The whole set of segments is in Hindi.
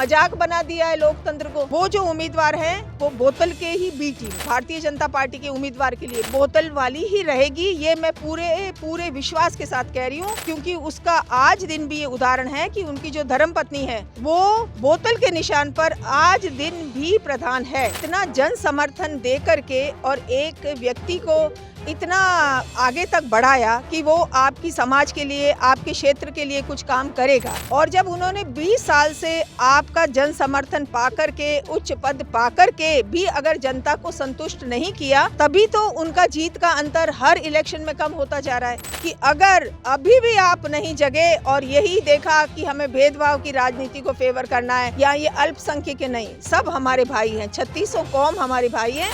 मजाक बना दिया है लोकतंत्र को। वो जो उम्मीदवार है वो बोतल के ही B team Bharatiya Janata party के उम्मीदवार के लिए बोतल वाली ही रहेगी, ये मैं पूरे विश्वास के साथ कह रही हूँ, क्योंकि उसका आज दिन भी ये उदाहरण है कि उनकी जो धर्मपत्नी है वो बोतल के निशान पर आज दिन भी प्रधान है। इतना जन समर्थन दे करके और एक व्यक्ति को इतना आगे तक बढ़ाया कि वो आपकी समाज के लिए, आपके क्षेत्र के लिए कुछ काम करेगा। और जब उन्होंने 20 साल से आपका जन समर्थन पाकर के, उच्च पद पाकर के भी अगर जनता को संतुष्ट नहीं किया, तभी तो उनका जीत का अंतर हर इलेक्शन में कम होता जा रहा है। कि अगर अभी भी आप नहीं जगे और यही देखा कि हमें भेदभाव की राजनीति को फेवर करना है या ये अल्पसंख्यक के नहीं, सब हमारे भाई हैं, 3600 कौम हमारे भाई हैं।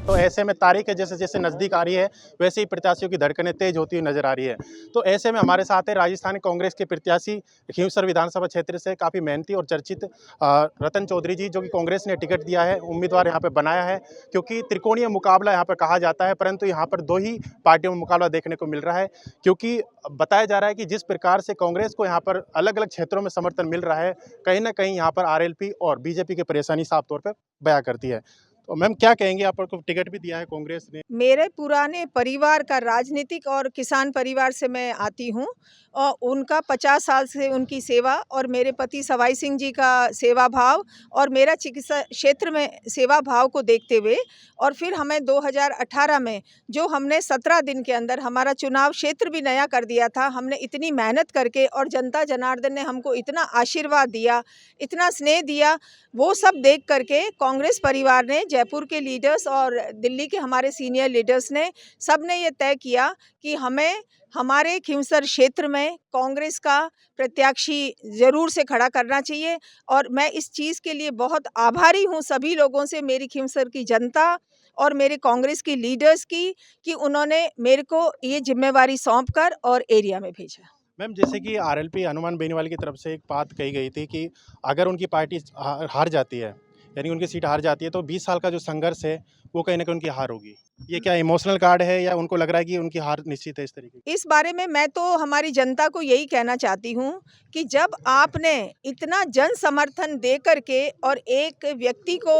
तो ऐसे में तारीख जैसे जैसे नज़दीक आ रही है वैसे ही प्रत्याशियों की धड़कनें तेज होती हुई नजर आ रही है। तो ऐसे में हमारे साथ है राजस्थान कांग्रेस के प्रत्याशी खींवसर विधानसभा क्षेत्र से काफ़ी मेहनती और चर्चित रतन चौधरी जी, जो कि कांग्रेस ने टिकट दिया है, उम्मीदवार यहाँ पर बनाया है। क्योंकि त्रिकोणीय मुकाबला यहाँ पर कहा जाता है, परंतु यहाँ पर दो ही पार्टियों में मुकाबला देखने को मिल रहा है। क्योंकि बताया जा रहा है कि जिस प्रकार से कांग्रेस को यहाँ पर अलग अलग क्षेत्रों में समर्थन मिल रहा है, कहीं ना कहीं यहाँ पर आरएलपी और बीजेपी की परेशानी साफ तौर पर बयां करती है। तो मैम क्या कहेंगे, आपको टिकट भी दिया है कांग्रेस ने? मेरे पुराने परिवार का राजनीतिक और किसान परिवार से मैं आती हूँ और उनका 50 साल से उनकी सेवा और मेरे पति सवाई सिंह जी का सेवा भाव और मेरा चिकित्सा क्षेत्र में सेवा भाव को देखते हुए और फिर हमें 2018 में जो हमने 17 दिन के अंदर हमारा चुनाव क्षेत्र भी नया कर दिया था, हमने इतनी मेहनत करके और जनता जनार्दन ने हमको इतना आशीर्वाद दिया, इतना स्नेह दिया, वो सब देख करके कांग्रेस परिवार ने, जयपुर के लीडर्स और दिल्ली के हमारे सीनियर लीडर्स ने, सब ने ये तय किया कि हमें हमारे खींवसर क्षेत्र में कांग्रेस का प्रत्याशी ज़रूर से खड़ा करना चाहिए। और मैं इस चीज़ के लिए बहुत आभारी हूँ सभी लोगों से, मेरी खींवसर की जनता और मेरे कांग्रेस की लीडर्स की, कि उन्होंने मेरे को ये जिम्मेवारी सौंप कर और एरिया में भेजा। मैम, जैसे कि आरएलपी हनुमान बेनीवाल की तरफ से एक बात कही गई थी कि अगर उनकी पार्टी हार जाती है, यानी उनकी सीट हार जाती है, तो 20 साल का जो संघर्ष है वो कहीं ना कहीं उनकी हार होगी। ये क्या इमोशनल कार्ड है या उनको लग रहा है कि उनकी हार निश्चित है? इस तरीके इस बारे में मैं तो हमारी जनता को यही कहना चाहती हूँ कि जब आपने इतना जन समर्थन दे करके और एक व्यक्ति को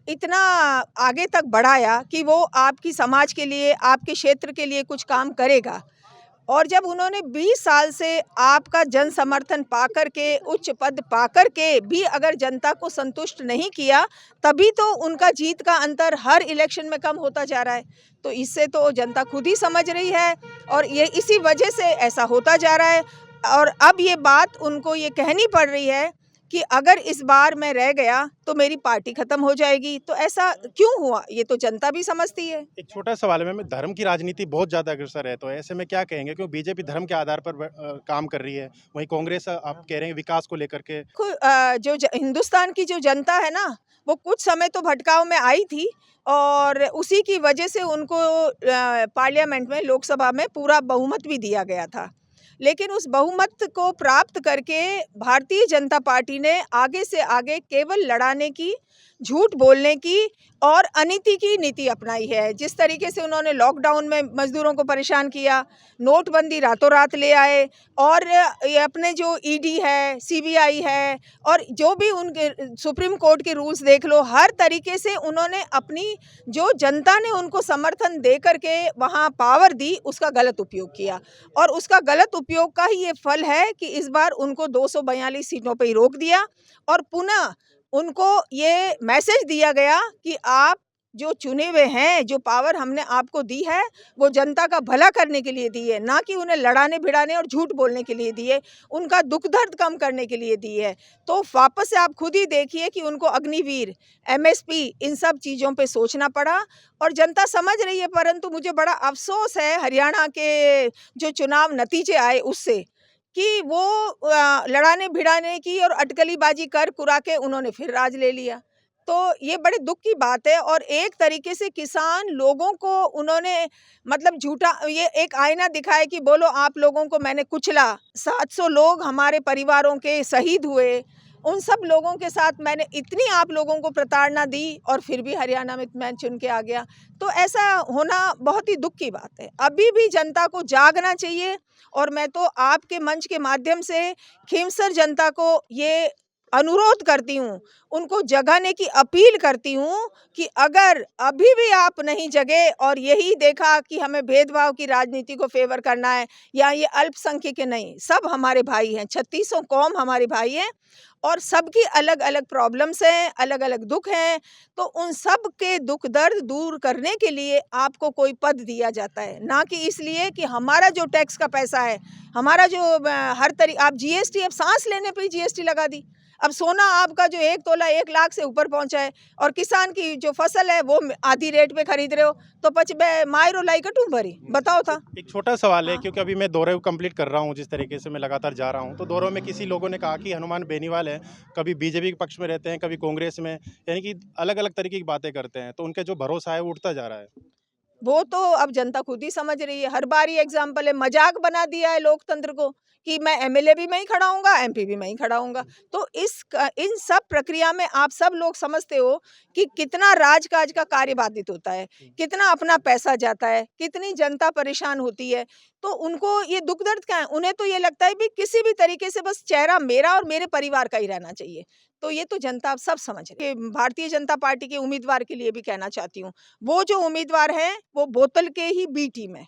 इतना आगे तक बढ़ाया कि वो आपकी समाज के लिए, आपके क्षेत्र के लिए कुछ काम करेगा, और जब उन्होंने 20 साल से आपका जन समर्थन पाकर के, उच्च पद पाकर के भी अगर जनता को संतुष्ट नहीं किया, तभी तो उनका जीत का अंतर हर इलेक्शन में कम होता जा रहा है। तो इससे तो जनता खुद ही समझ रही है और ये इसी वजह से ऐसा होता जा रहा है। और अब ये बात उनको ये कहनी पड़ रही है कि अगर इस बार मैं रह गया तो मेरी पार्टी खत्म हो जाएगी। तो ऐसा क्यों हुआ, ये तो जनता भी समझती है। एक छोटा सवाल है मैम, धर्म की राजनीति बहुत ज़्यादा अग्रसर है, तो ऐसे में क्या कहेंगे? क्योंकि बीजेपी धर्म के आधार पर काम कर रही है, वहीं कांग्रेस आप कह रहे हैं विकास को लेकर के। जो हिंदुस्तान की जो जनता है ना, वो कुछ समय तो भटकाव में आई थी और उसी की वजह से उनको पार्लियामेंट में, लोकसभा में पूरा बहुमत भी दिया गया था। लेकिन उस बहुमत को प्राप्त करके भारतीय जनता पार्टी ने आगे से आगे केवल लड़ाने की, झूठ बोलने की और अनीति की नीति अपनाई है। जिस तरीके से उन्होंने लॉकडाउन में मजदूरों को परेशान किया, नोटबंदी रातों रात ले आए, और ये अपने जो ईडी है, सीबीआई है और जो भी उनके सुप्रीम कोर्ट के रूल्स देख लो, हर तरीके से उन्होंने अपनी जो जनता ने उनको समर्थन दे करके वहाँ पावर दी, उसका गलत उपयोग किया। और उसका गलत उपयोग का ही ये फल है कि इस बार उनको 242 सीटों पर ही रोक दिया और पुनः उनको ये मैसेज दिया गया कि आप जो चुने हुए हैं, जो पावर हमने आपको दी है, वो जनता का भला करने के लिए दी है, ना कि उन्हें लड़ाने भिड़ाने और झूठ बोलने के लिए दी है, उनका दुख दर्द कम करने के लिए दी है। तो वापस से आप खुद ही देखिए कि उनको अग्निवीर, एमएसपी, इन सब चीज़ों पे सोचना पड़ा और जनता समझ रही है। परंतु मुझे बड़ा अफसोस है हरियाणा के जो चुनाव नतीजे आए उससे, कि वो लड़ाने भिड़ाने की और अटकलीबाजी कर कुरा के उन्होंने फिर राज ले लिया। तो ये बड़े दुख की बात है। और एक तरीके से किसान लोगों को उन्होंने मतलब झूठा, ये एक आईना दिखाया कि बोलो आप लोगों को मैंने कुचला। 700 लोग हमारे परिवारों के शहीद हुए, उन सब लोगों के साथ मैंने इतनी आप लोगों को प्रताड़ना दी और फिर भी हरियाणा में मैं चुन के आ गया। तो ऐसा होना बहुत ही दुख की बात है। अभी भी जनता को जागना चाहिए और मैं तो आपके मंच के माध्यम से खींवसर जनता को ये अनुरोध करती हूँ, उनको जगाने की अपील करती हूँ कि अगर अभी भी आप नहीं जगे और यही देखा कि हमें भेदभाव की राजनीति को फेवर करना है या ये अल्पसंख्यक के नहीं, सब हमारे भाई हैं, 3600 कौम हमारे भाई हैं और सबकी अलग-अलग प्रॉब्लम्स हैं, अलग-अलग दुख हैं। तो उन सब के दुख दर्द दूर करने के लिए आपको कोई पद दिया जाता है, ना कि इसलिए कि हमारा जो टैक्स का पैसा है, हमारा जो आप जीएसटी, अब सांस लेने पे ही जीएसटी लगा दी। अब सोना आपका जो 1 तोला 1 लाख से ऊपर पहुंचा है और किसान की जो फसल है वो आधी रेट पे खरीद रहे हो, तो पच मायरो लाई कटू भरी, बताओ था। एक छोटा सवाल है हाँ। क्योंकि अभी मैं दौरे को कंप्लीट कर रहा हूँ, जिस तरीके से मैं लगातार जा रहा हूँ, तो दौरों में किसी लोगों ने कहा कि हनुमान बेनीवाल है, कभी बीजेपी के पक्ष में रहते हैं, कभी कांग्रेस में, यानी कि अलग-अलग तरीके की बातें करते हैं, तो उनके जो भरोसा है वो उठता जा रहा है। वो तो अब जनता खुद ही समझ रही है। हर बार ही एग्जाम्पल है, मजाक बना दिया है लोकतंत्र को कि मैं एमएलए भी मैं ही खड़ा हूँगा, एमपी भी मैं ही खड़ा हूँगा। तो इन सब प्रक्रिया में आप सब लोग समझते हो कि कितना राजकाज का कार्य बाधित होता है, कितना अपना पैसा जाता है, कितनी जनता परेशान होती है। तो उनको ये दुख दर्द क्या है, उन्हें तो ये लगता है भी किसी भी तरीके से बस चेहरा मेरा और मेरे परिवार का ही रहना चाहिए। तो ये तो जनता अब सब समझ रही है। भारतीय जनता पार्टी के उम्मीदवार के लिए भी कहना चाहती हूँ, वो जो उम्मीदवार हैं वो बोतल के ही बी टीम है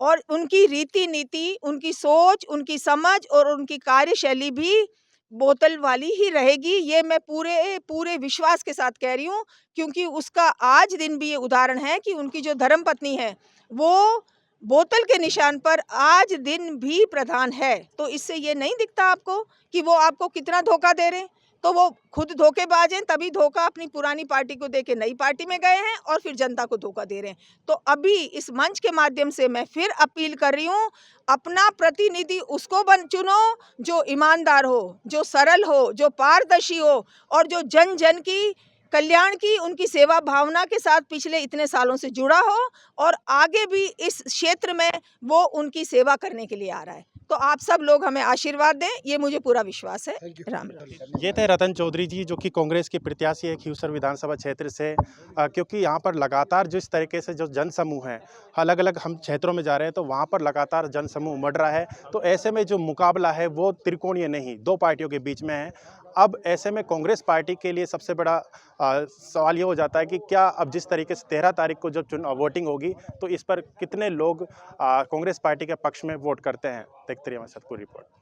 और उनकी रीति नीति, उनकी सोच, उनकी समझ और उनकी कार्यशैली भी बोतल वाली ही रहेगी। ये मैं पूरे पूरे विश्वास के साथ कह रही हूँ, क्योंकि उसका आज दिन भी ये उदाहरण है कि उनकी जो धर्मपत्नी है वो बोतल के निशान पर आज दिन भी प्रधान है। तो इससे ये नहीं दिखता आपको कि वो आपको कितना धोखा दे रहे हैं? तो वो खुद धोखेबाज हैं, तभी धोखा अपनी पुरानी पार्टी को देके नई पार्टी में गए हैं और फिर जनता को धोखा दे रहे हैं। तो अभी इस मंच के माध्यम से मैं फिर अपील कर रही हूँ, अपना प्रतिनिधि उसको चुनो जो ईमानदार हो, जो सरल हो, जो पारदर्शी हो और जो जन जन की कल्याण की, उनकी सेवा भावना के साथ पिछले इतने सालों से जुड़ा हो और आगे भी इस क्षेत्र में वो उनकी सेवा करने के लिए आ रहा है। तो आप सब लोग हमें आशीर्वाद दें, ये मुझे पूरा विश्वास है। राम राम। ये थे रतन चौधरी जी, जो कि कांग्रेस के प्रत्याशी है खींवसर विधानसभा क्षेत्र से। क्योंकि यहाँ पर लगातार जिस तरीके से जो जनसमूह है, अलग-अलग हम क्षेत्रों में जा रहे हैं, तो वहाँ पर लगातार जनसमूह उमड़ रहा है। तो ऐसे में जो मुकाबला है वो त्रिकोणीय नहीं, 2 पार्टियों के बीच में है। अब ऐसे में कांग्रेस पार्टी के लिए सबसे बड़ा सवाल ये हो जाता है कि क्या अब जिस तरीके से 13 तारीख को जब वोटिंग होगी, तो इस पर कितने लोग कांग्रेस पार्टी के पक्ष में वोट करते हैं। देखते रहिए हमारे साथ पूरी रिपोर्ट।